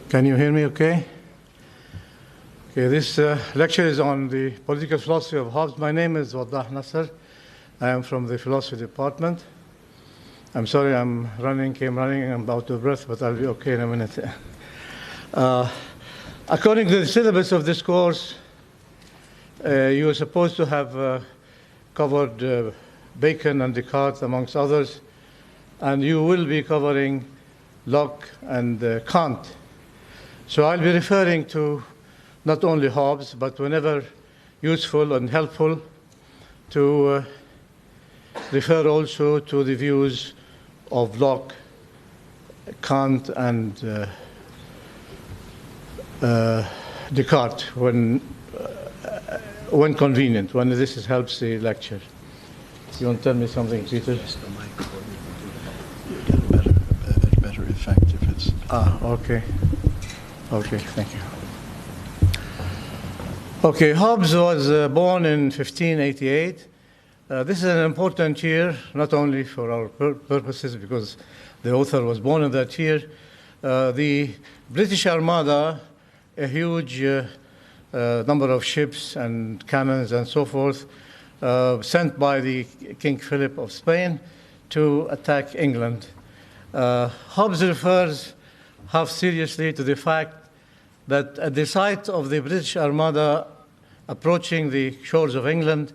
Can you hear me okay? Okay, this lecture is on the political philosophy of Hobbes. My name is Waddah Nasser. I am from the philosophy department. I'm sorry I'm came running, I'm out of breath, but I'll be okay in a minute. According to the syllabus of this course, you are supposed to have covered Bacon and Descartes, amongst others, and you will be covering Locke and Kant. So I'll be referring to not only Hobbes, but whenever useful and helpful, to refer also to the views of Locke, Kant, and Descartes when convenient, when this helps the lecture. You want to tell me something, Peter? Yes, the microphone. You get a better effect if it's... Okay. Okay, thank you. Okay, Hobbes was born in 1588. This is an important year, not only for our purposes, because the author was born in that year. The British Armada, a huge number of ships and cannons and so forth, sent by the King Philip of Spain to attack England. Hobbes refers half seriously to the fact that at the sight of the British Armada approaching the shores of England,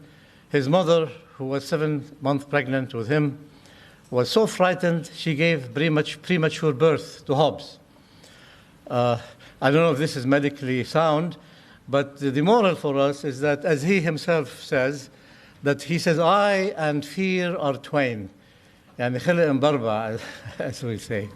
his mother, who was 7 months pregnant with him, was so frightened she gave premature birth to Hobbes. I don't know if this is medically sound, but the moral for us is that, as he himself says, I and fear are twain. يعني خلق مبربع, as we say.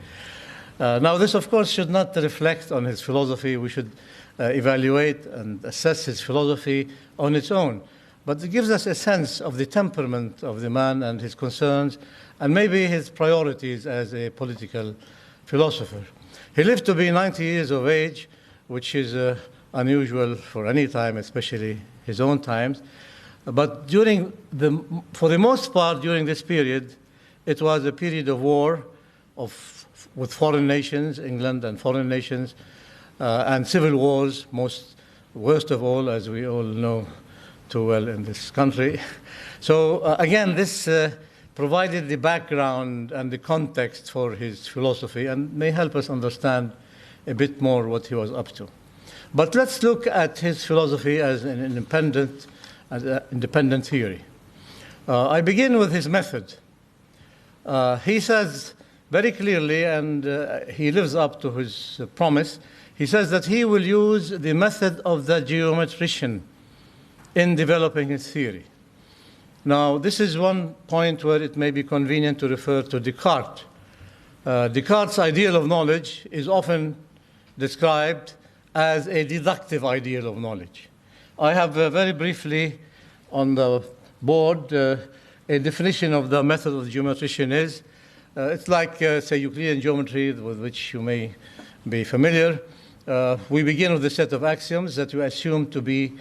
Now, this, of course, should not reflect on his philosophy. We should evaluate and assess his philosophy on its own. But it gives us a sense of the temperament of the man and his concerns, and maybe his priorities as a political philosopher. He lived to be 90 years of age, which is unusual for any time, especially his own times. But for the most part, during this period, it was a period of war with foreign nations, England and foreign nations, and civil wars, worst of all, as we all know too well in this country. So again, this provided the background and the context for his philosophy and may help us understand a bit more what he was up to. But let's look at his philosophy as an independent theory. I begin with his method. He says very clearly, and he lives up to his promise, he says that he will use the method of the geometrician in developing his theory. Now, this is one point where it may be convenient to refer to Descartes. Descartes' ideal of knowledge is often described as a deductive ideal of knowledge. I have very briefly on the board a definition of the method of the geometrician is. It's like, say, Euclidean geometry, with which you may be familiar. We begin with a set of axioms that we assume to be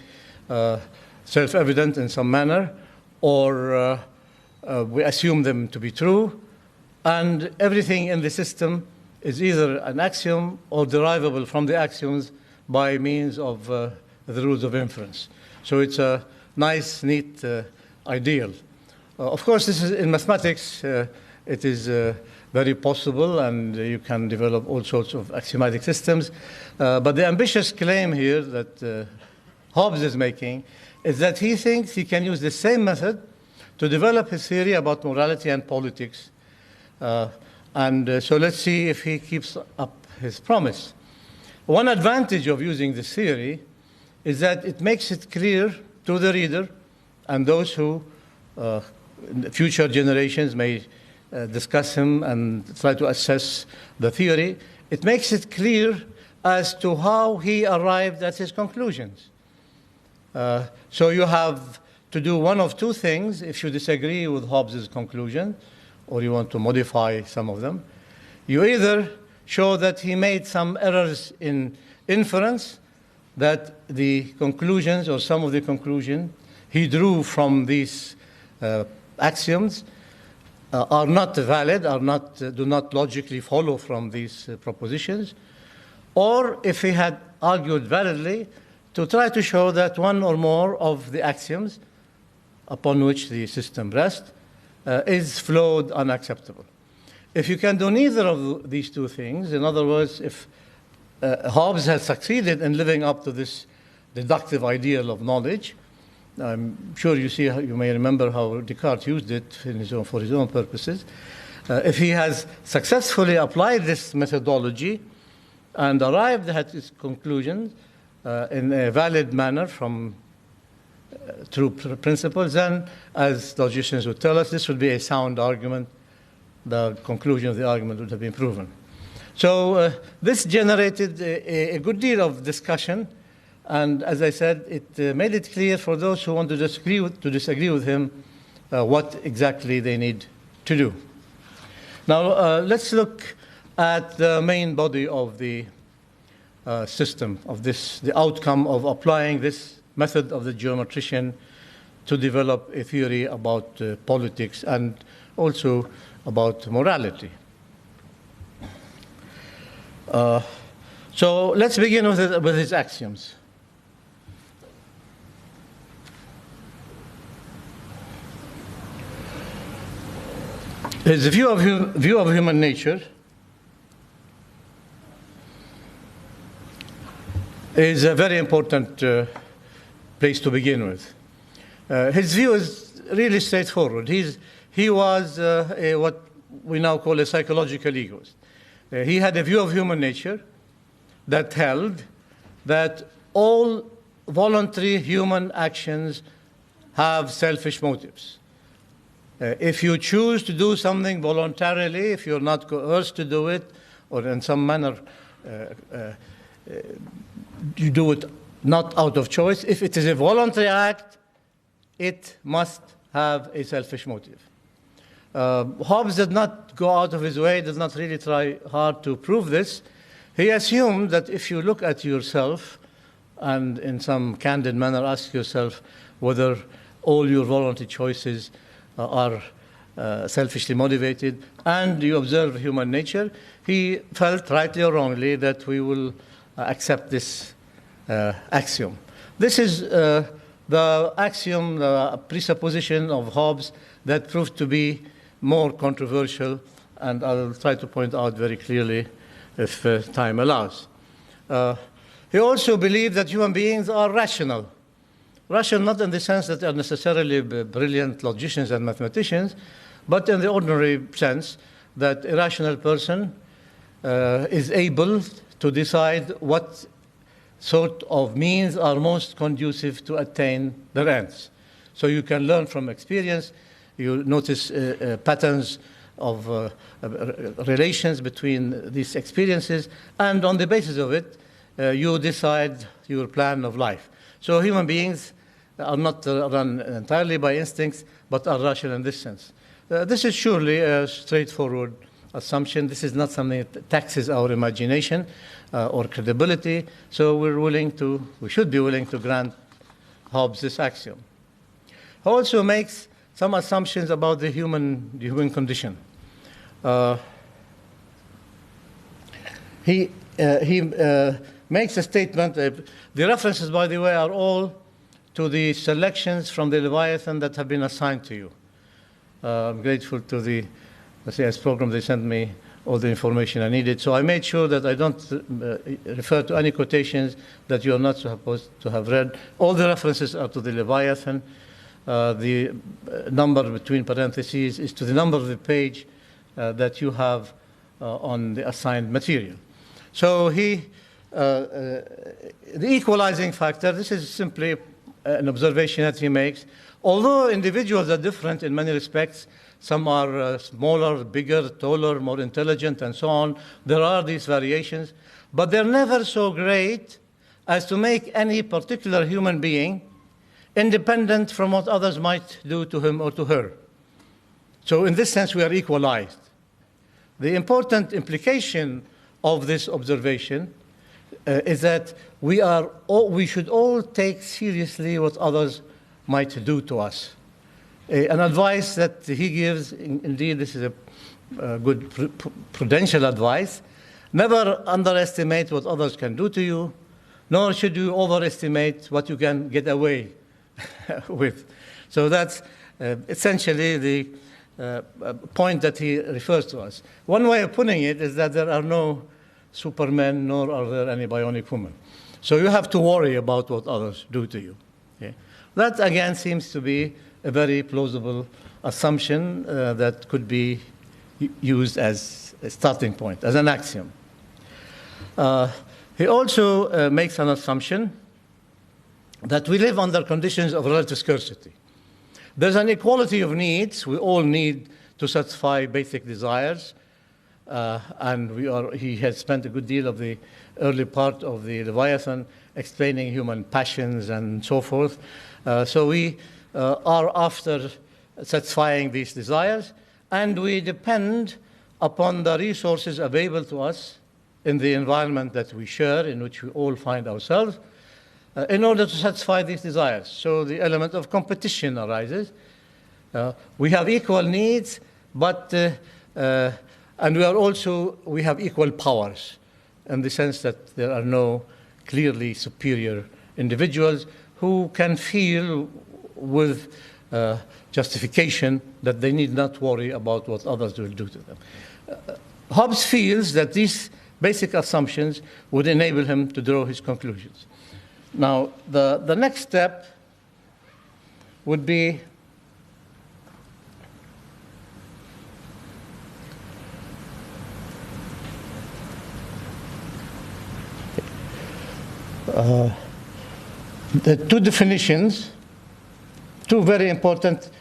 self-evident in some manner, or we assume them to be true, and everything in the system is either an axiom or derivable from the axioms by means of the rules of inference. So it's a nice, neat ideal. Of course, this is in mathematics. It is very possible, and you can develop all sorts of axiomatic systems. But the ambitious claim here that Hobbes is making is that he thinks he can use the same method to develop his theory about morality and politics. So let's see if he keeps up his promise. One advantage of using this theory is that it makes it clear to the reader and those who, future generations, may discuss him and try to assess the theory. It makes it clear as to how he arrived at his conclusions. So you have to do one of two things if you disagree with Hobbes' conclusion, or you want to modify some of them. You either show that he made some errors in inference, that the conclusions or some of the conclusions he drew from these axioms are not valid, do not logically follow from these propositions, or if he had argued validly, to try to show that one or more of the axioms upon which the system rests is flawed, unacceptable. If you can do neither of these two things, in other words, if Hobbes has succeeded in living up to this deductive ideal of knowledge, I'm sure you may remember how Descartes used it for his own purposes. If he has successfully applied this methodology and arrived at his conclusions in a valid manner from true principles, then, as logicians would tell us, this would be a sound argument. The conclusion of the argument would have been proven. So this generated a good deal of discussion, and as I said, it made it clear for those who want to disagree with him what exactly they need to do. Now let's look at the main body of the system, of the outcome of applying this method of the geometrician to develop a theory about politics and also about morality. So let's begin with his axioms. His view of human nature is a very important place to begin with. His view is really straightforward. He was what we now call a psychological egoist. He had a view of human nature that held that all voluntary human actions have selfish motives. If you choose to do something voluntarily, if you're not coerced to do it, or in some manner you do it not out of choice, if it is a voluntary act, it must have a selfish motive. Hobbes did not go out of his way, did not really try hard to prove this. He assumed that if you look at yourself and in some candid manner ask yourself whether all your voluntary choices are selfishly motivated, and you observe human nature, he felt, rightly or wrongly, that we will accept this axiom. This is the axiom, the presupposition of Hobbes that proved to be more controversial, and I'll try to point out very clearly if time allows. He also believed that human beings are rational. Rational not in the sense that they are necessarily brilliant logicians and mathematicians, but in the ordinary sense that a rational person is able to decide what sort of means are most conducive to attain their ends. So you can learn from experience. You notice patterns of relations between these experiences, and on the basis of it, you decide your plan of life. So human beings are not run entirely by instincts, but are rational in this sense. This is surely a straightforward assumption. This is not something that taxes our imagination or credibility, so we should be willing to grant Hobbes this axiom. He also makes some assumptions about the human condition. He makes a statement. The references, by the way, are all to the selections from the Leviathan that have been assigned to you. I'm grateful to the CS program. They sent me all the information I needed. So I made sure that I don't refer to any quotations that you are not supposed to have read. All the references are to the Leviathan. The number between parentheses is to the number of the page that you have on the assigned material. So the equalizing factor, this is simply an observation that he makes. Although individuals are different in many respects, some are smaller, bigger, taller, more intelligent, and so on, there are these variations, but they're never so great as to make any particular human being independent from what others might do to him or to her. So in this sense, we are equalized. The important implication of this observation is that we should all take seriously what others might do to us. An advice that he gives, indeed this is a good prudential advice, Never underestimate what others can do to you, nor should you overestimate what you can get away with. So that's essentially the point that he refers to us. One way of putting it is that there are no supermen, nor are there any bionic women. So you have to worry about what others do to you. Okay? That, again, seems to be a very plausible assumption that could be used as a starting point, as an axiom. He also makes an assumption that we live under conditions of relative scarcity. There's an equality of needs. We all need to satisfy basic desires. And he has spent a good deal of the early part of the Leviathan explaining human passions and so forth. So we are after satisfying these desires, and we depend upon the resources available to us in the environment that we share, in which we all find ourselves, in order to satisfy these desires. So the element of competition arises. We have equal needs, but and we have equal powers, in the sense that there are no clearly superior individuals who can feel with justification that they need not worry about what others will do to them. Hobbes feels that these basic assumptions would enable him to draw his conclusions. Now, the next step would be the two definitions, two very important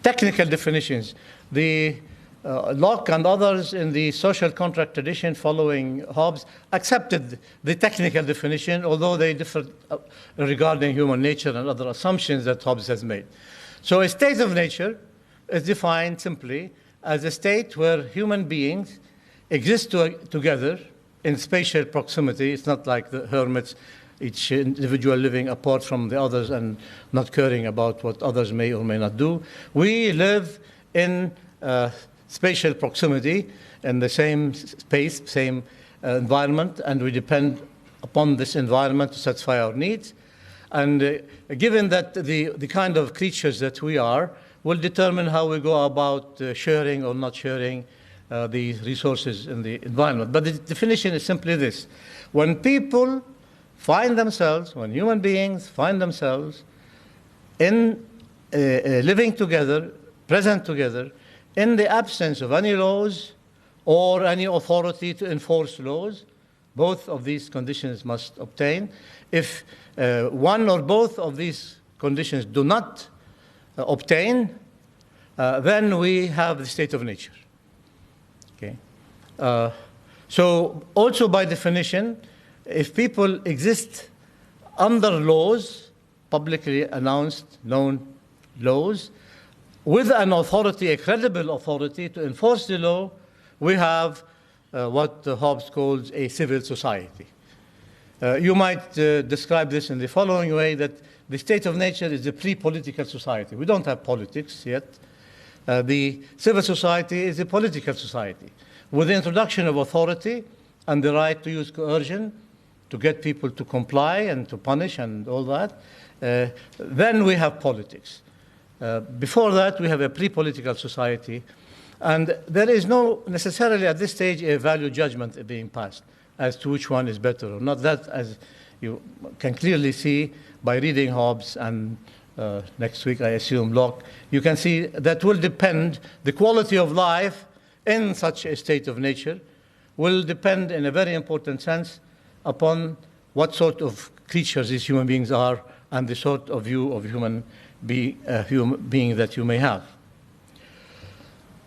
technical definitions. The Locke and others in the social contract tradition following Hobbes accepted the technical definition, although they differed regarding human nature and other assumptions that Hobbes has made. So a state of nature is defined simply as a state where human beings exist together in spatial proximity. It's not like the hermits, each individual living apart from the others and not caring about what others may or may not do. We live in spatial proximity in the same space, same environment, and we depend upon this environment to satisfy our needs. And given that the kind of creatures that we are will determine how we go about sharing or not sharing the resources in the environment. But the definition is simply this. When people find themselves, when human beings find themselves in living together, present together, in the absence of any laws or any authority to enforce laws, both of these conditions must obtain. If one or both of these conditions do not obtain, then we have the state of nature. Okay. So also by definition, if people exist under laws, publicly announced, known laws, with an authority, a credible authority to enforce the law, we have what Hobbes calls a civil society. You might describe this in the following way, that the state of nature is a pre-political society. We don't have politics yet. The civil society is a political society. With the introduction of authority and the right to use coercion to get people to comply and to punish and all that, then we have politics. Before that, we have a pre-political society, and there is no necessarily at this stage a value judgment being passed as to which one is better or not. That, as you can clearly see by reading Hobbes and next week, I assume, Locke, you can see that will depend, the quality of life in such a state of nature will depend in a very important sense upon what sort of creatures these human beings are and the sort of view of human being that you may have.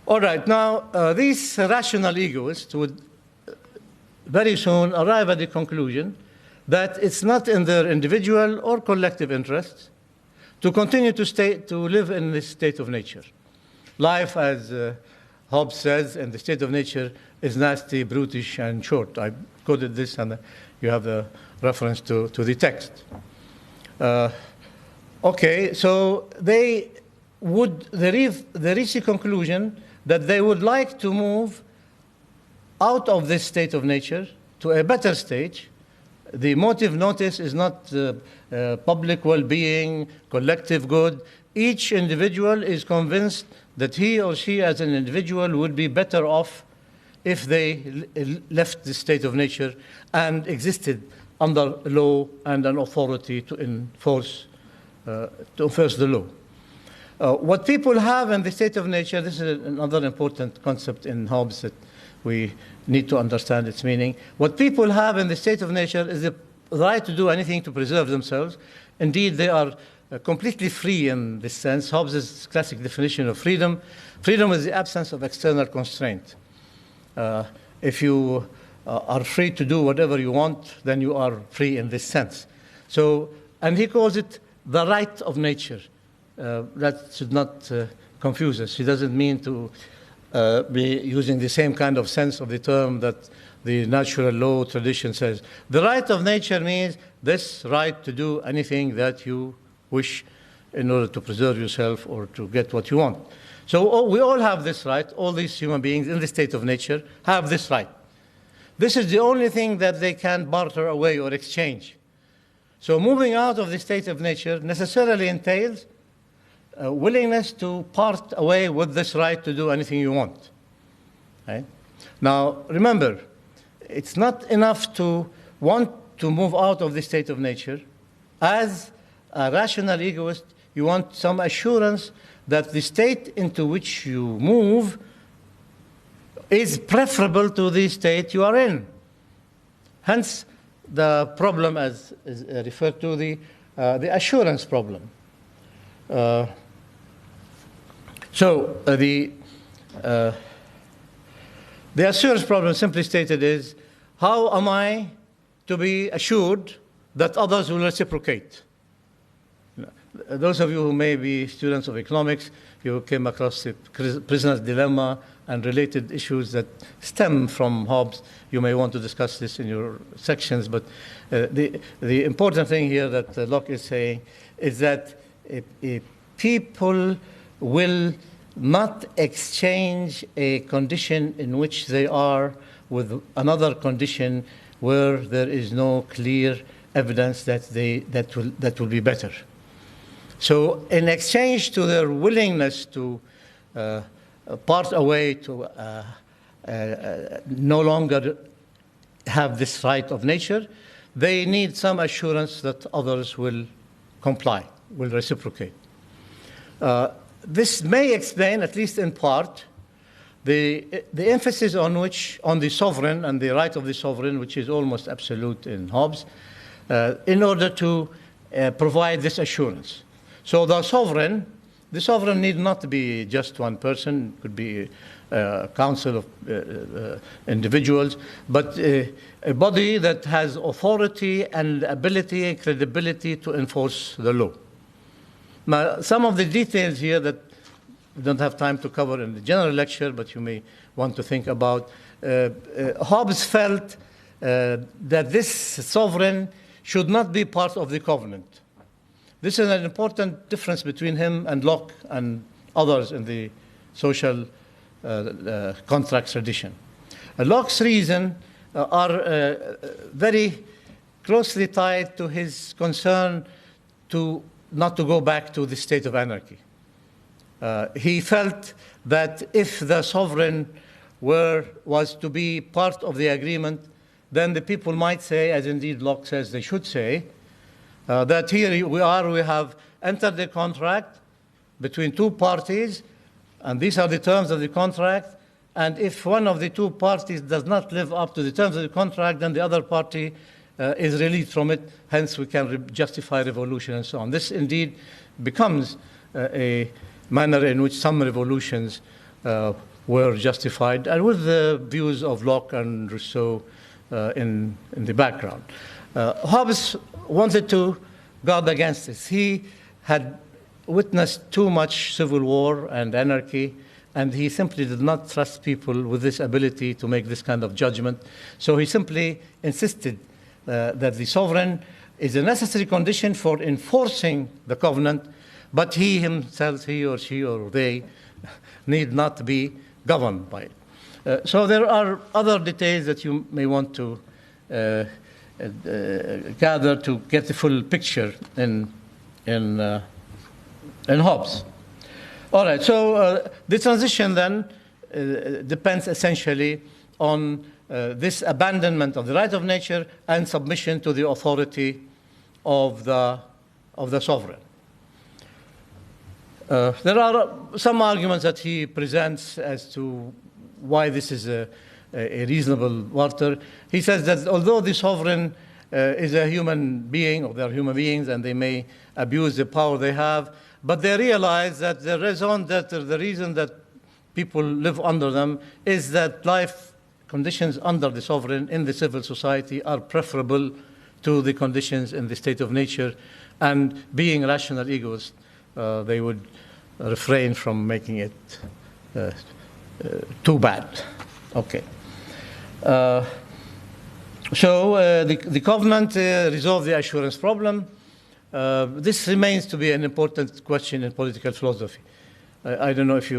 All right, now these rational egoists would very soon arrive at the conclusion that it's not in their individual or collective interests to continue to live in this state of nature. Life, as Hobbes says, in the state of nature is nasty, brutish, and short. I quoted this, and you have the reference to the text. Okay, so they reach the conclusion that they would like to move out of this state of nature to a better stage. The motive notice is not public well-being, collective good. Each individual is convinced that he or she as an individual would be better off if they left this state of nature and existed under law and an authority to enforce the law. What people have in the state of nature, this is another important concept in Hobbes that we need to understand its meaning. What people have in the state of nature is the right to do anything to preserve themselves. Indeed, they are completely free in this sense. Hobbes' classic definition of freedom. Freedom is the absence of external constraint. If you are free to do whatever you want, then you are free in this sense. So, and he calls it the right of nature. That should not confuse us. He doesn't mean to be using the same kind of sense of the term that the natural law tradition says. The right of nature means this right to do anything that you wish in order to preserve yourself or to get what you want. So we all have this right. All these human beings in the state of nature have this right. This is the only thing that they can barter away or exchange. So moving out of the state of nature necessarily entails a willingness to part away with this right to do anything you want. Right? Now, remember, it's not enough to want to move out of the state of nature. As a rational egoist, you want some assurance that the state into which you move is preferable to the state you are in. Hence, the problem as is referred to the assurance problem. So the assurance problem, simply stated, is how am I to be assured that others will reciprocate? Those of you who may be students of economics, you came across the prisoner's dilemma and related issues that stem from Hobbes. You may want to discuss this in your sections, but the important thing here that Locke is saying is that people will not exchange a condition in which they are with another condition where there is no clear evidence that will be better. So in exchange to their willingness to part away, to no longer have this right of nature, they need some assurance that others will comply, will reciprocate. This may explain, at least in part, the emphasis on the sovereign and the right of the sovereign, which is almost absolute in Hobbes, in order to provide this assurance. So the sovereign need not be just one person. It could be a council of individuals, but a body that has authority and ability and credibility to enforce the law. Now, some of the details here that we don't have time to cover in the general lecture, but you may want to think about. Hobbes felt that this sovereign should not be part of the covenant. This is an important difference between him and Locke and others in the social contract tradition. Locke's reasons are very closely tied to his concern not to go back to the state of anarchy. He felt that if the sovereign was to be part of the agreement, then the people might say, as indeed Locke says they should say, that here we have entered the contract between two parties, and these are the terms of the contract, and if one of the two parties does not live up to the terms of the contract, then the other party is released from it, hence we can justify revolution and so on. This indeed becomes a manner in which some revolutions were justified, and with the views of Locke and Rousseau in the background. Hobbes wanted to guard against this. He had witnessed too much civil war and anarchy, and he simply did not trust people with this ability to make this kind of judgment. So he simply insisted that the sovereign is a necessary condition for enforcing the covenant, but he himself, he or she or they, need not be governed by it. So there are other details that you may want to gather to get the full picture in Hobbes. All right, so the transition then depends essentially on this abandonment of the right of nature and submission to the authority of the sovereign. There are some arguments that he presents as to why this is a reasonable order. He says that although the sovereign is a human being, or they are human beings, and they may abuse the power they have, but they realize that the reason that people live under them is that life conditions under the sovereign in the civil society are preferable to the conditions in the state of nature, and being rational egoists, they would refrain from making it too bad. Okay. So the covenant resolved the assurance problem. This remains to be an important question in political philosophy. I don't know if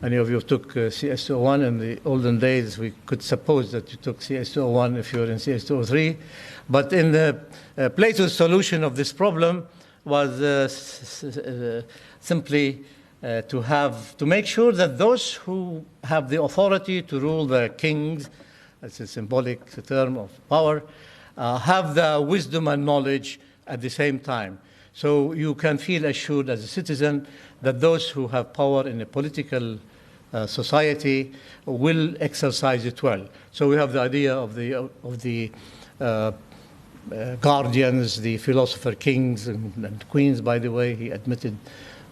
any of you took CS201 in the olden days. We could suppose that you took CS201 if you were in CS203. But in Plato's solution of this problem was simply to make sure that those who have the authority to rule the kings, that's a symbolic term of power, have the wisdom and knowledge at the same time. So you can feel assured as a citizen that those who have power in a political society will exercise it well. So we have the idea of the guardians, the philosopher kings and queens. By the way, he admitted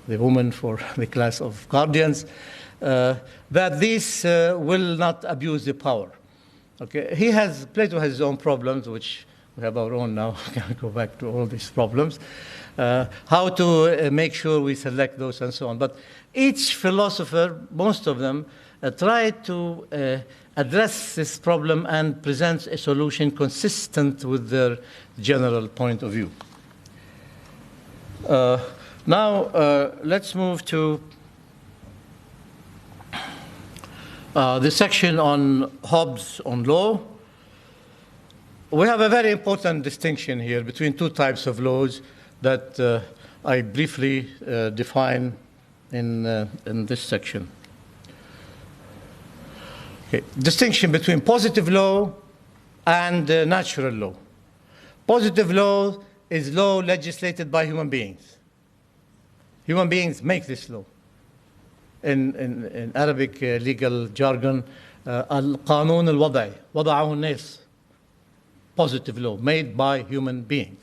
the woman for the class of guardians, that these will not abuse the power. Okay, Plato has his own problems, which we have our own now. We can go back to all these problems. How to make sure we select those and so on. But each philosopher, most of them, try to address this problem and presents a solution consistent with their general point of view. Now, let's move to the section on Hobbes on law. We have a very important distinction here between two types of laws that I briefly define in this section. Okay. Distinction between positive law and natural law. Positive law is law legislated by human beings. Human beings make this law. In Arabic legal jargon, القانون الوضعي وضعه الناس. Positive law made by human beings.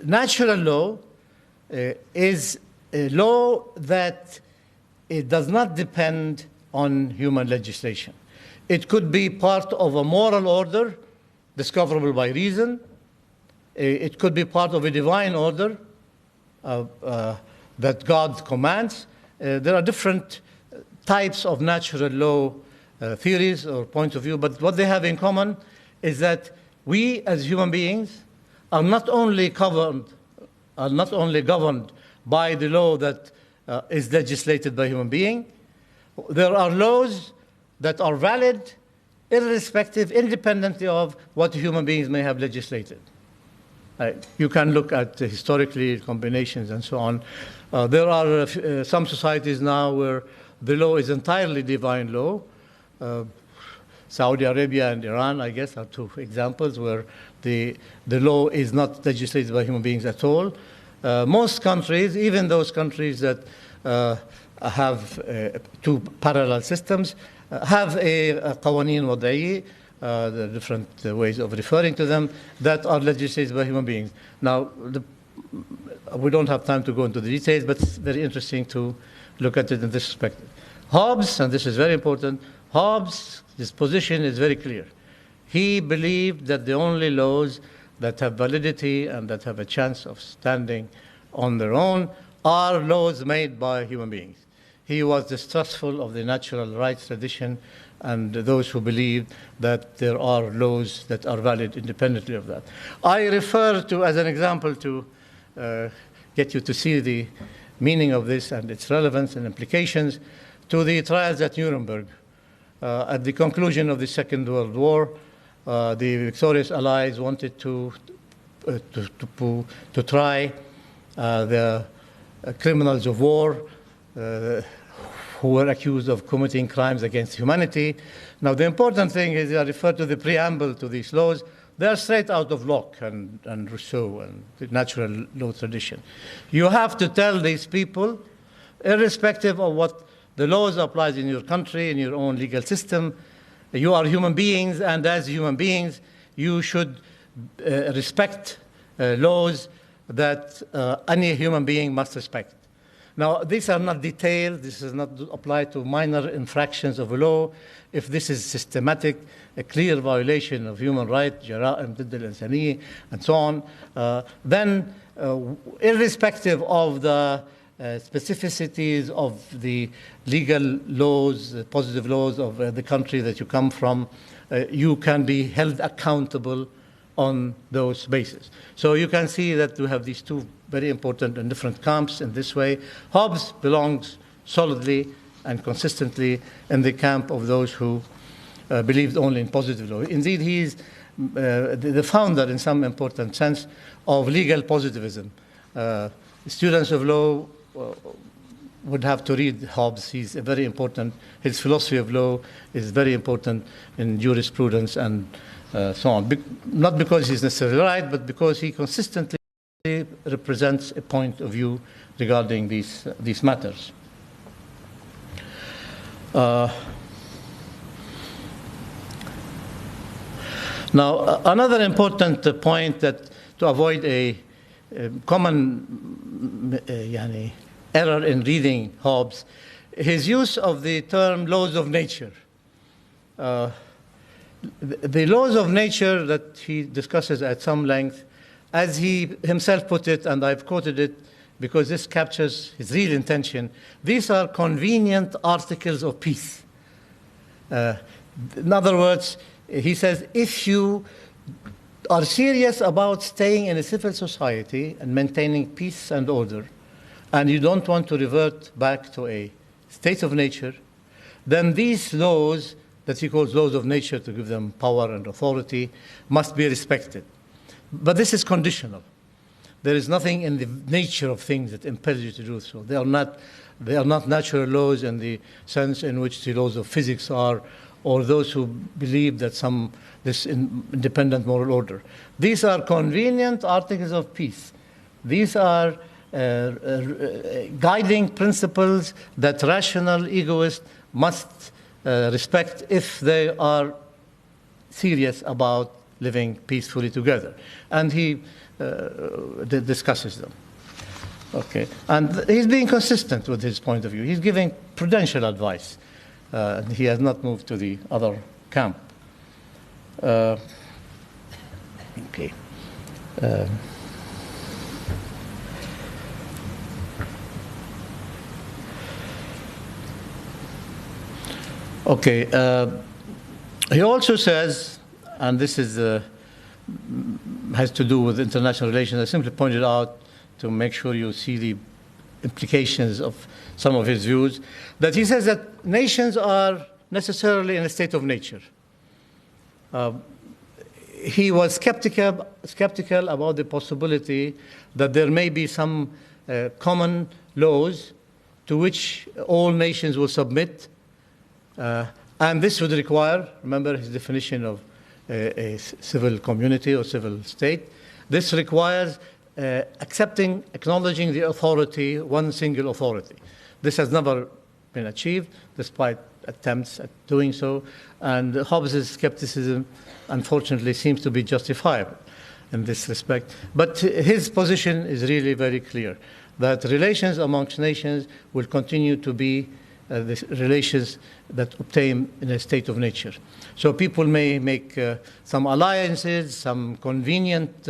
Natural law is a law that it does not depend on human legislation. It could be part of a moral order discoverable by reason. It could be part of a divine order that God commands. There are different types of natural law theories or points of view, but what they have in common is that we as human beings are not only governed by the law that is legislated by human being. There are laws that are valid irrespective, independently of what human beings may have legislated. You can look at historically combinations and so on. There are some societies now where the law is entirely divine law. Saudi Arabia and Iran, I guess, are two examples where the law is not legislated by human beings at all. Most countries, even those countries that have two parallel systems, have a qawaneen wada'i, the different ways of referring to them, that are legislated by human beings. Now, we don't have time to go into the details, but it's very interesting to look at it in this respect. Hobbes, and this is very important, Hobbes, his position is very clear. He believed that the only laws that have validity and that have a chance of standing on their own are laws made by human beings. He was distrustful of the natural rights tradition and those who believe that there are laws that are valid independently of that. I refer to, as an example, to get you to see the meaning of this and its relevance and implications, to the trials at Nuremberg, At the conclusion of the Second World War, the victorious Allies wanted to try the criminals of war who were accused of committing crimes against humanity. Now, the important thing is I refer to the preamble to these laws. They are straight out of Locke and Rousseau and the natural law tradition. You have to tell these people, irrespective of what the laws applies in your country, in your own legal system, you are human beings, and as human beings, you should respect laws that any human being must respect. Now, these are not detailed. This does not apply to minor infractions of a law. If this is systematic, a clear violation of human rights, جرائم ضد الإنسانية, and so on, then irrespective of the specificities of the legal laws, positive laws of the country that you come from, you can be held accountable on those bases. So you can see that we have these two very important and different camps in this way. Hobbes belongs solidly and consistently in the camp of those who believed only in positive law. Indeed, he is the founder, in some important sense, of legal positivism. Students of law would have to read Hobbes. He's a very important, his philosophy of law is very important in jurisprudence and so on. Not because he's necessarily right, but because he consistently represents a point of view regarding these matters. Now, another important point that to avoid a common error in reading Hobbes, his use of the term laws of nature. The laws of nature that he discusses at some length, as he himself put it, and I've quoted it because this captures his real intention, these are convenient articles of peace. In other words, he says, if you are serious about staying in a civil society and maintaining peace and order, and you don't want to revert back to a state of nature, then these laws that he calls laws of nature, to give them power and authority, must be respected. But this is conditional. There is nothing in the nature of things that impels you to do so. They are not natural laws in the sense in which the laws of physics are, or those who believe that this independent moral order. These are convenient articles of peace. These are guiding principles that rational egoists must respect if they are serious about living peacefully together. And he discusses them. Okay. And he's being consistent with his point of view. He's giving prudential advice. He has not moved to the other camp. Okay. Okay. He also says, and this is has to do with international relations. I simply pointed out to make sure you see the implications of some of his views, that he says that nations are necessarily in a state of nature. He was skeptical about the possibility that there may be some common laws to which all nations will submit, and this would require, remember his definition of a civil community or civil state, this requires acknowledging the authority, one single authority. This has never been achieved, despite attempts at doing so, and Hobbes' skepticism, unfortunately, seems to be justifiable in this respect. But his position is really very clear, that relations amongst nations will continue to be the relations that obtain in a state of nature. So people may make some alliances, some convenient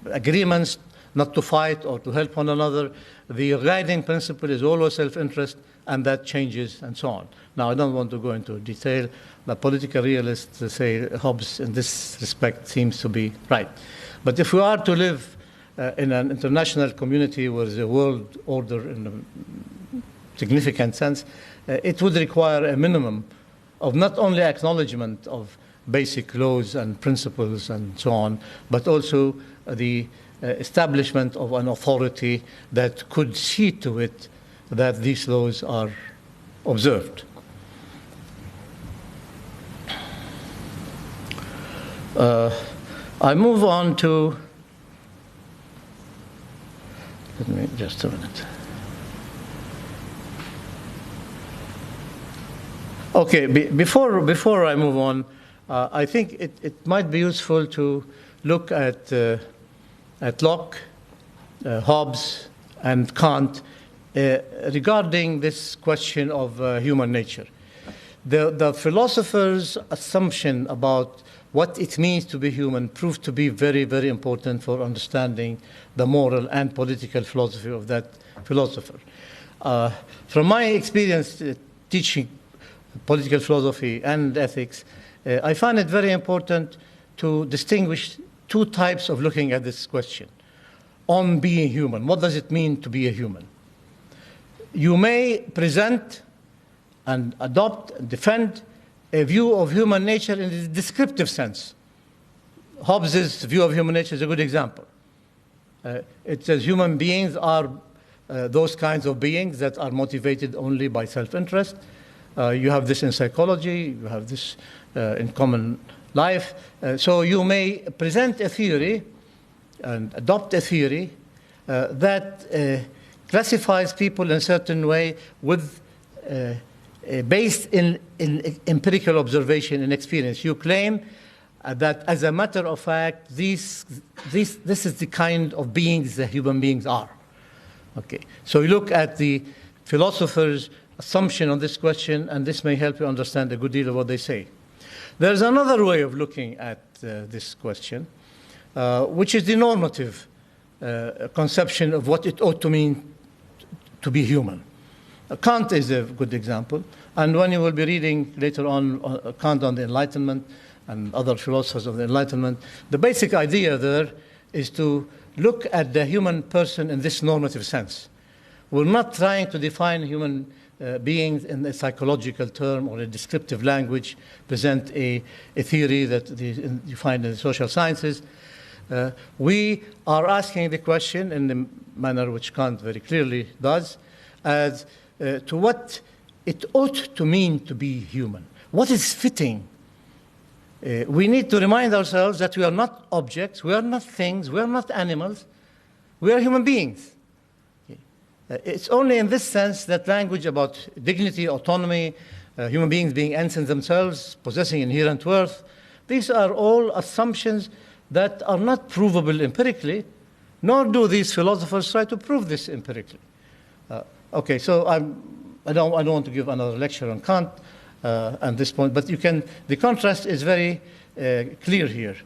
agreements not to fight or to help one another. The guiding principle is always self-interest, and that changes and so on. Now, I don't want to go into detail. The political realists say Hobbes in this respect seems to be right. But if we are to live in an international community where the world order in the significant sense, it would require a minimum of not only acknowledgement of basic laws and principles and so on, but also the establishment of an authority that could see to it that these laws are observed. I move on to, let me just a minute. Okay, before I move on, I think it might be useful to look at Locke, Hobbes, and Kant regarding this question of human nature. The philosophers' assumption about what it means to be human proved to be very, very important for understanding the moral and political philosophy of that philosopher. From my experience teaching political philosophy and ethics, I find it very important to distinguish two types of looking at this question. On being human, what does it mean to be a human? You may present and adopt and defend a view of human nature in the descriptive sense. Hobbes' view of human nature is a good example. It says human beings are those kinds of beings that are motivated only by self-interest. You have this in psychology, you have this in common life. So you may present a theory and adopt a theory that classifies people in a certain way with based in empirical observation and experience. You claim that, as a matter of fact, this is the kind of beings that human beings are. Okay, so you look at the philosophers' assumption on this question, and this may help you understand a good deal of what they say. There's another way of looking at this question, which is the normative conception of what it ought to mean to be human. Kant is a good example, and when you will be reading later on Kant on the Enlightenment and other philosophers of the Enlightenment, the basic idea there is to look at the human person in this normative sense. We're not trying to define human beings in a psychological term or a descriptive language, present a theory that you find in the social sciences. We are asking the question in the manner which Kant very clearly does, as to what it ought to mean to be human. What is fitting? We need to remind ourselves that we are not objects, we are not things, we are not animals, we are human beings. It's only in this sense that language about dignity, autonomy, human beings being ends in themselves, possessing inherent worth, these are all assumptions that are not provable empirically, nor do these philosophers try to prove this empirically. Okay, so I don't want to give another lecture on Kant at this point, but the contrast is very clear here.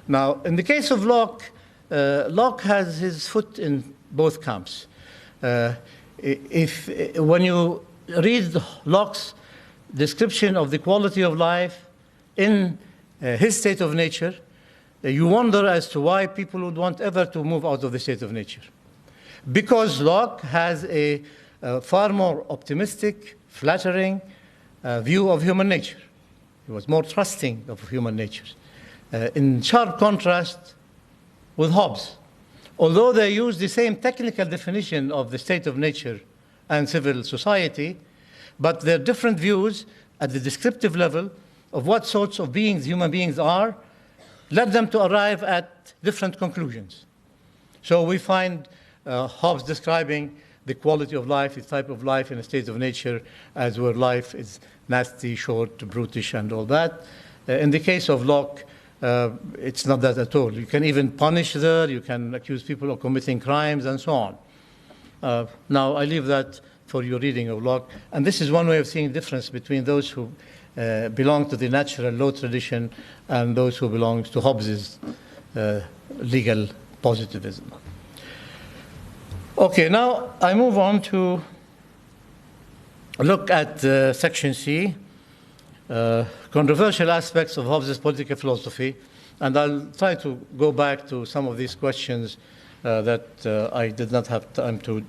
Now, in the case of Locke, Locke has his foot in both camps. When you read Locke's description of the quality of life in his state of nature, you wonder as to why people would want ever to move out of the state of nature. Because Locke has a far more optimistic, flattering view of human nature. He was more trusting of human nature, in sharp contrast with Hobbes. Although they use the same technical definition of the state of nature and civil society, but their different views at the descriptive level of what sorts of beings human beings are led them to arrive at different conclusions. So we find Hobbes describing the quality of life, the type of life in a state of nature, as where life is nasty, short, brutish, and all that. In the case of Locke, it's not that at all. You can even punish there, you can accuse people of committing crimes, and so on. Now, I leave that for your reading of Locke. And this is one way of seeing the difference between those who belong to the natural law tradition and those who belong to Hobbes' legal positivism. Okay, now I move on to look at section C, controversial aspects of Hobbes' political philosophy, and I'll try to go back to some of these questions that I did not have time to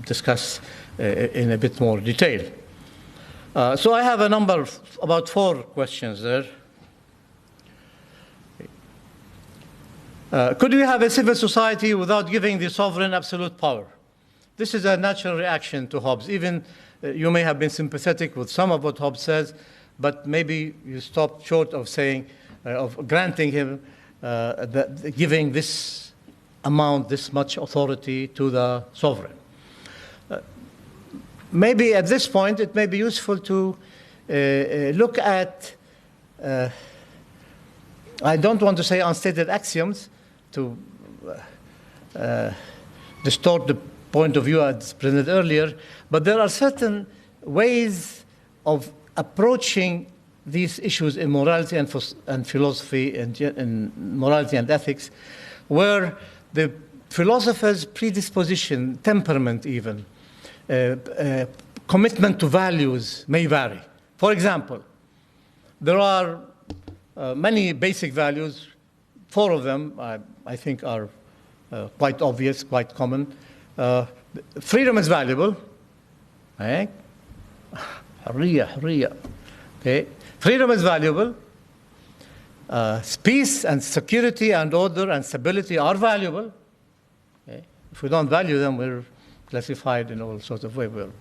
discuss in a bit more detail. So I have a number, about 4 questions there. Could we have a civil society without giving the sovereign absolute power? This is a natural reaction to Hobbes. Even you may have been sympathetic with some of what Hobbes says, but maybe you stopped short of saying, of granting him giving this amount, this much authority to the sovereign. Maybe at this point it may be useful to look at, I don't want to say unstated axioms to distort the point of view as presented earlier, but there are certain ways of approaching these issues in morality and philosophy and in morality and ethics, where the philosopher's predisposition, temperament even, commitment to values may vary. For example, there are many basic values. 4 of them, I think, are quite obvious, quite common. Freedom is valuable. حرية حرية. Okay. Freedom is valuable. Peace and security and order and stability are valuable. Okay. If we don't value them, we're classified in all sorts of ways. We're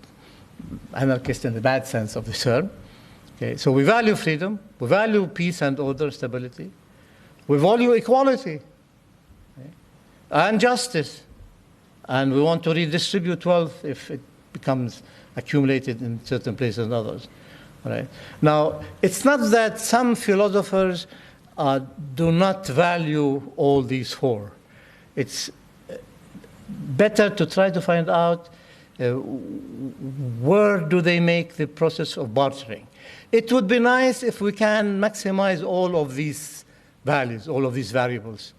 anarchists in the bad sense of the term. Okay. So we value freedom. We value peace and order, stability. We value equality, okay, and justice. And we want to redistribute wealth if it becomes accumulated in certain places and others. Right? Now, it's not that some philosophers do not value all these 4. It's better to try to find out where do they make the process of bartering. It would be nice if we can maximize all of these values, all of these variables,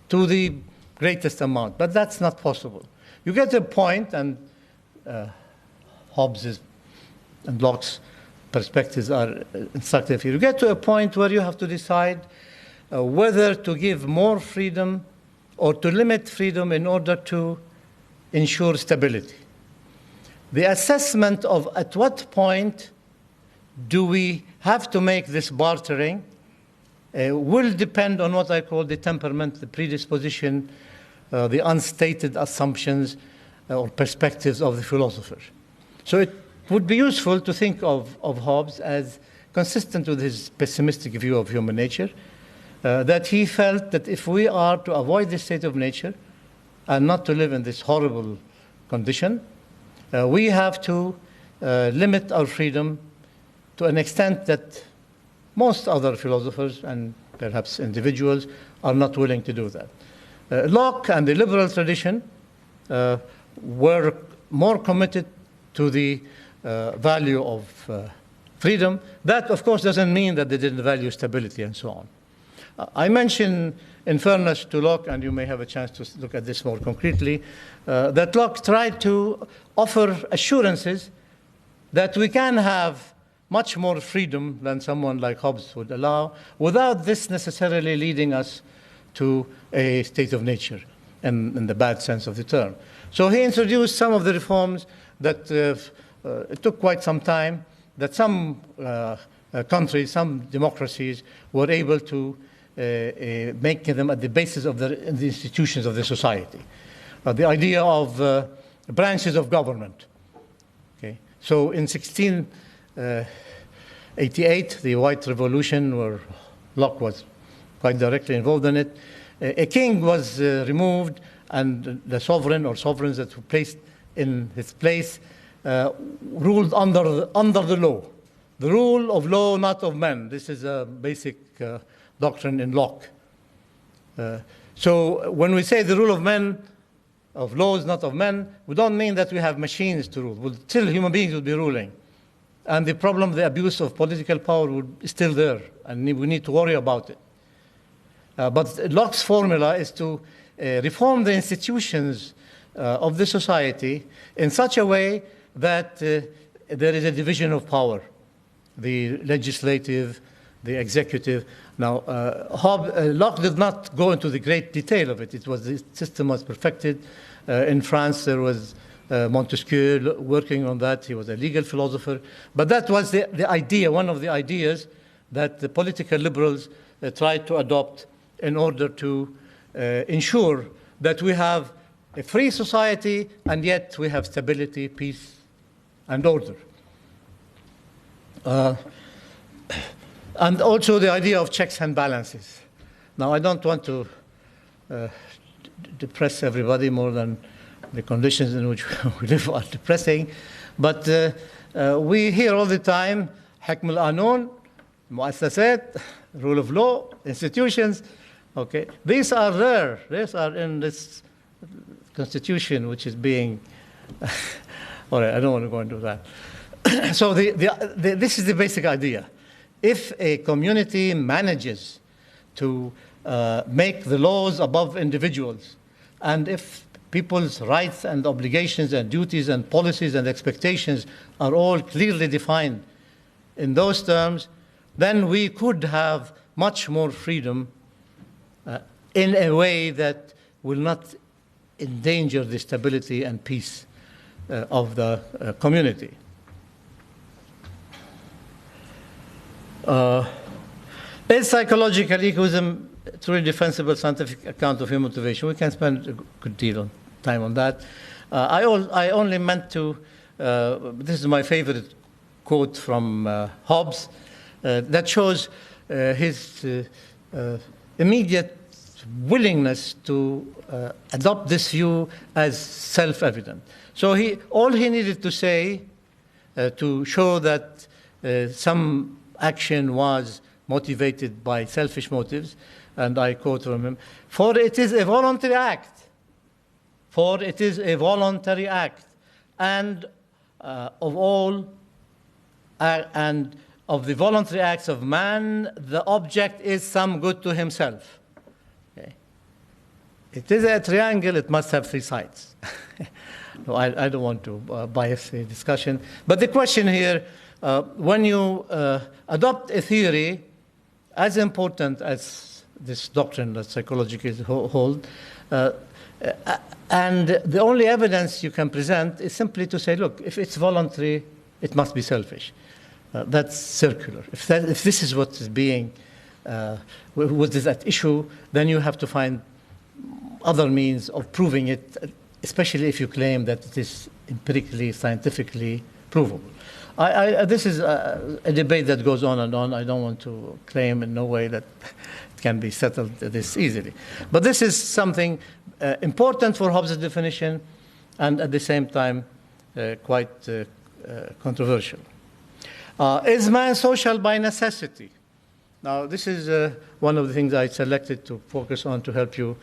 to the greatest amount, but that's not possible. You get a point, and Hobbes' and Locke's perspectives are instructive here. You get to a point where you have to decide whether to give more freedom or to limit freedom in order to ensure stability. The assessment of at what point do we have to make this bartering will depend on what I call the temperament, the predisposition, the unstated assumptions or perspectives of the philosopher. So it would be useful to think of Hobbes as consistent with his pessimistic view of human nature, that he felt that if we are to avoid this state of nature and not to live in this horrible condition, we have to limit our freedom to an extent that most other philosophers and perhaps individuals are not willing to do that. Locke and the liberal tradition were more committed to the value of freedom. That, of course, doesn't mean that they didn't value stability and so on. I mention, in fairness to Locke, and you may have a chance to look at this more concretely, that Locke tried to offer assurances that we can have much more freedom than someone like Hobbes would allow, without this necessarily leading us to a state of nature, in the bad sense of the term. So he introduced some of the reforms that it took quite some time, that some countries, some democracies were able to make them at the basis of the institutions of the society. The idea of branches of government. Okay. So in 1688, the White Revolution, where Locke was quite directly involved in it, a king was removed, and the sovereign or sovereigns that were placed in his place ruled under the law. The rule of law, not of men. This is a basic doctrine in Locke. So when we say the rule of men, of laws, not of men, we don't mean that we have machines to rule. Still, human beings will be ruling. And the problem, the abuse of political power is still there, and we need to worry about it. But Locke's formula is to reform the institutions of the society in such a way that there is a division of power. The legislative, the executive. Now, Locke did not go into the great detail of it. The system was perfected. In France, there was Montesquieu working on that. He was a legal philosopher. But that was the idea, one of the ideas that the political liberals tried to adopt in order to ensure that we have a free society and yet we have stability, peace, and order. And also the idea of checks and balances. Now, I don't want to depress everybody more than the conditions in which we live are depressing, but we hear all the time, حكم القانون, مؤسسات, rule of law, institutions. Okay, these are there. These are in this constitution, which is being. All right, I don't want to go into that. So this is the basic idea. If a community manages to make the laws above individuals, and if people's rights and obligations and duties and policies and expectations are all clearly defined in those terms, then we could have much more freedom in a way that will not endanger the stability and peace of the community. Is psychological egoism a truly defensible scientific account of human motivation? We can spend a good deal of time on that. I only meant to, this is my favorite quote from Hobbes, that shows his immediate willingness to adopt this view as self-evident. So all he needed to say to show that some action was motivated by selfish motives, and I quote from him, "For it is a voluntary act. For it is a voluntary act, and of the voluntary acts of man, the object is some good to himself." Okay. It is a triangle, it must have three sides. No, I don't want to bias the discussion. But the question here, when you adopt a theory as important as this doctrine that psychologists hold, and the only evidence you can present is simply to say, look, if it's voluntary, it must be selfish. That's circular. If this is what is being, what is at issue, then you have to find other means of proving it, especially if you claim that it is empirically, scientifically provable. This is a debate that goes on and on. I don't want to claim in no way that it can be settled this easily. But this is something important for Hobbes' definition and at the same time quite controversial. Is man social by necessity? Now, this is one of the things I selected to focus on to help you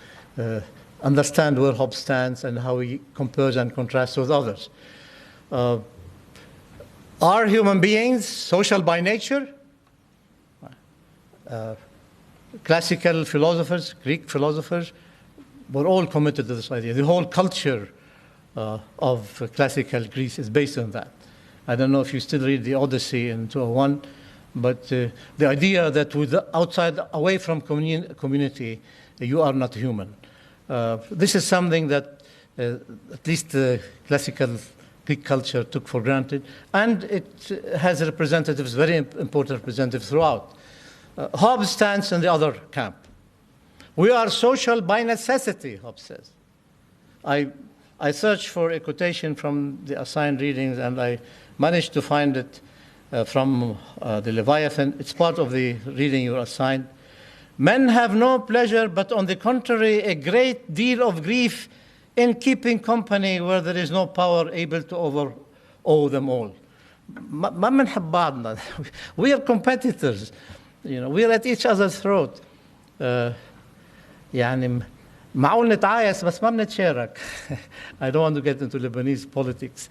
understand where Hobbes stands and how he compares and contrasts with others. Are human beings social by nature? Classical philosophers, Greek philosophers, were all committed to this idea. The whole culture of classical Greece is based on that. I don't know if you still read the Odyssey in 201, but the idea that away from community, you are not human. This is something that at least the classical Greek culture took for granted, and it has representatives, very important representatives throughout. Hobbes stands in the other camp. We are social by necessity, Hobbes says. I searched for a quotation from the assigned readings, and I managed to find it from the Leviathan. It's part of the reading you were assigned. Men have no pleasure, but on the contrary, a great deal of grief in keeping company where there is no power able to overawe them all. ما بنحب بعضنا. We are competitors. We are at each other's throat. يعني معقول نتعايش بس ما بنتشارك. I don't want to get into Lebanese politics.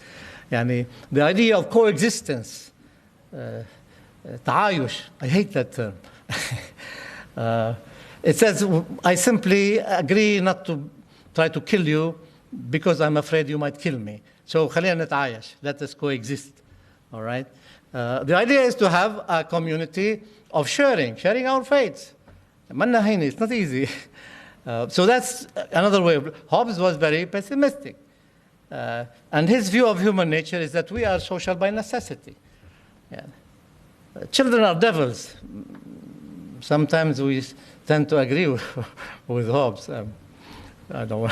يعني the idea of coexistence. تعايش. I hate that term. It says, I simply agree not to try to kill you because I'm afraid you might kill me. So خلينا نتعايش. Let us coexist. All right? The idea is to have a community of sharing our fates. It's not easy. So that's another way of. Hobbes was very pessimistic. And his view of human nature is that we are social by necessity. Yeah. Children are devils. Sometimes we tend to agree with Hobbes. I don't know,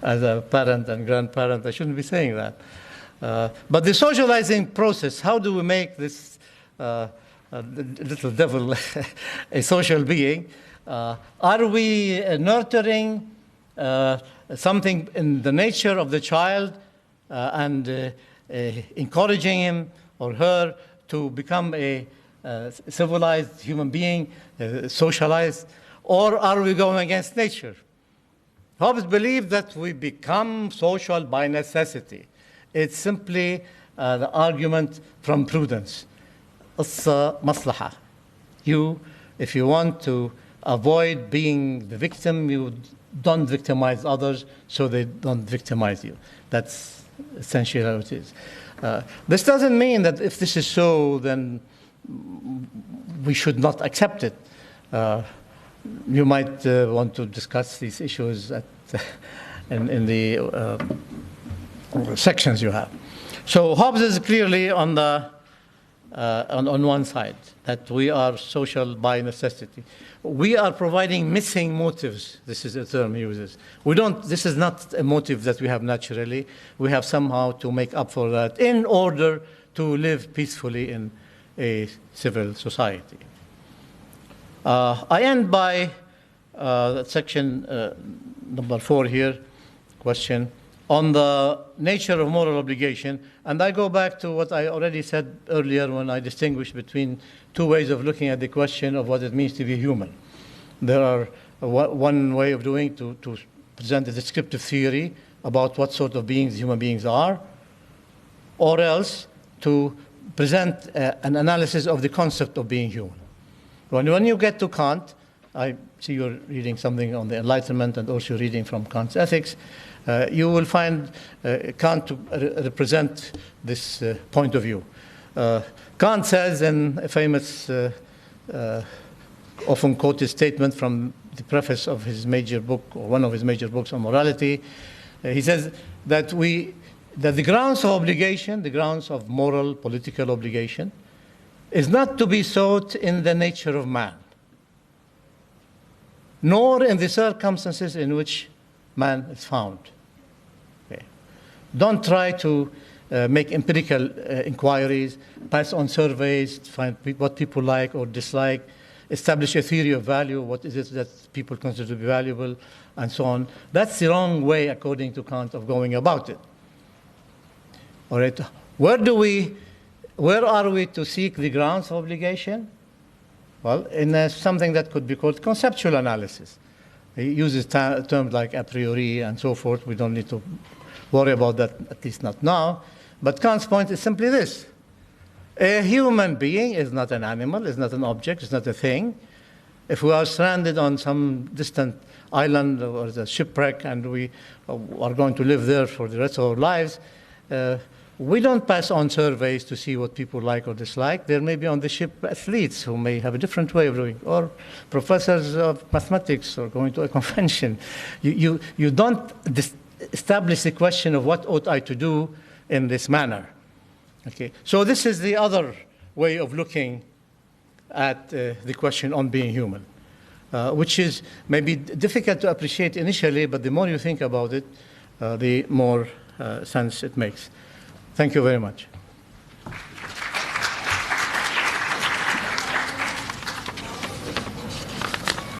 as a parent and grandparent, I shouldn't be saying that. But the socializing process, how do we make this little devil a social being? Are we nurturing something in the nature of the child and encouraging him or her to become a civilized human being, socialized, or are we going against nature? Hobbes believed that we become social by necessity. It's simply the argument from prudence. Maslaha. If you want to avoid being the victim, you don't victimize others so they don't victimize you. That's essentially how it is. This doesn't mean that if this is so, then we should not accept it. You might want to discuss these issues in the sections you have. So Hobbes is clearly on one side, that we are social by necessity. We are providing missing motives. This is a term he uses. This is not a motive that we have naturally. We have somehow to make up for that in order to live peacefully in a civil society. I end by section number 4 here, question on the nature of moral obligation. And I go back to what I already said earlier when I distinguished between two ways of looking at the question of what it means to be human. There are one way of doing to present a descriptive theory about what sort of beings human beings are, or else to present an analysis of the concept of being human. When you get to Kant, I see you're reading something on the Enlightenment and also reading from Kant's Ethics, you will find Kant to represent this point of view. Kant says in a famous, often quoted statement from the preface of his major book, or one of his major books on morality, he says that the grounds of obligation, the grounds of moral, political obligation, is not to be sought in the nature of man, nor in the circumstances in which man is found. Okay. Don't try to make empirical inquiries, pass on surveys, find what people like or dislike, establish a theory of value, what is it that people consider to be valuable, and so on. That's the wrong way, according to Kant, of going about it. All right. Where are we to seek the grounds of obligation? Well, in something that could be called conceptual analysis. He uses terms like a priori and so forth. We don't need to worry about that, at least not now. But Kant's point is simply this. A human being is not an animal, is not an object, is not a thing. If we are stranded on some distant island or a shipwreck and we are going to live there for the rest of our lives, we don't pass on surveys to see what people like or dislike. There may be on the ship athletes who may have a different way of doing, or professors of mathematics or going to a convention. You don't establish the question of what ought I to do in this manner. Okay. So this is the other way of looking at the question on being human, which is maybe difficult to appreciate initially, but the more you think about it, the more sense it makes. Thank you very much.